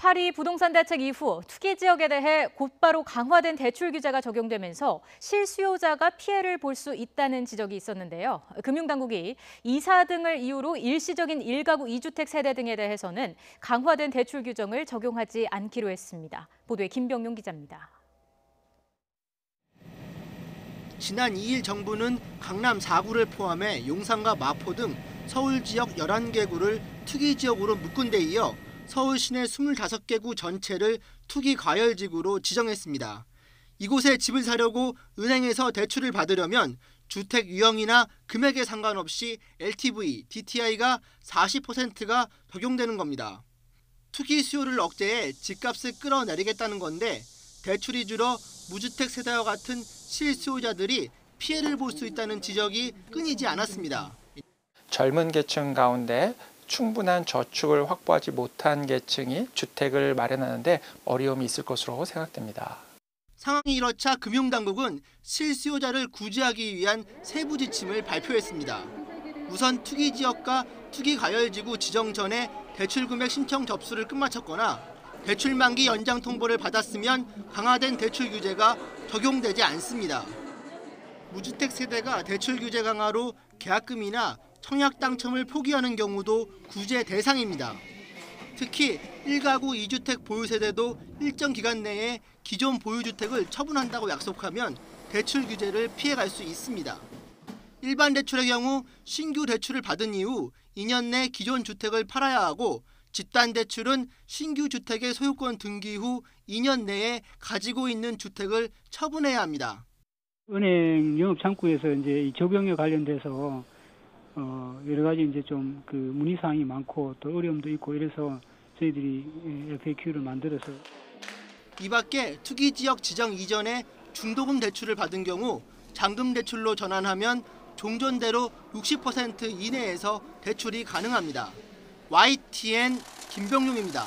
파리 부동산 대책 이후 투기 지역에 대해 곧바로 강화된 대출 규제가 적용되면서 실수요자가 피해를 볼 수 있다는 지적이 있었는데요. 금융당국이 이사 등을 이유로 일시적인 1가구 2주택 세대 등에 대해서는 강화된 대출 규정을 적용하지 않기로 했습니다. 보도에 김병용 기자입니다. 지난 2일 정부는 강남 4구를 포함해 용산과 마포 등 서울 지역 11개 구를 투기 지역으로 묶은 데 이어 서울 시내 25개 구 전체를 투기 과열지구로 지정했습니다. 이곳에 집을 사려고 은행에서 대출을 받으려면 주택 유형이나 금액에 상관없이 LTV, DTI가 40%가 적용되는 겁니다. 투기 수요를 억제해 집값을 끌어내리겠다는 건데 대출이 줄어 무주택 세대와 같은 실수요자들이 피해를 볼 수 있다는 지적이 끊이지 않았습니다. 젊은 계층 가운데 충분한 저축을 확보하지 못한 계층이 주택을 마련하는데 어려움이 있을 것으로 생각됩니다. 상황이 이렇자 금융당국은 실수요자를 구제하기 위한 세부 지침을 발표했습니다. 우선 투기 지역과 투기 과열지구 지정 전에 대출 금액 신청 접수를 끝마쳤거나 대출 만기 연장 통보를 받았으면 강화된 대출 규제가 적용되지 않습니다. 무주택 세대가 대출 규제 강화로 계약금이나 청약 당첨을 포기하는 경우도 구제 대상입니다. 특히 1가구 2주택 보유 세대도 일정 기간 내에 기존 보유주택을 처분한다고 약속하면 대출 규제를 피해갈 수 있습니다. 일반 대출의 경우 신규 대출을 받은 이후 2년 내 기존 주택을 팔아야 하고 집단 대출은 신규 주택의 소유권 등기 후 2년 내에 가지고 있는 주택을 처분해야 합니다. 은행 영업 창구에서 이제 이 적용에 관련돼서 여러 가지 이제 좀 그 문의 사항이 많고 또 어려움도 있고 이래서 저희들이 FAQ를 만들어서 이 밖에 투기 지역 지정 이전에 중도금 대출을 받은 경우 잔금 대출로 전환하면 종전대로 60% 이내에서 대출이 가능합니다. YTN 김병용입니다.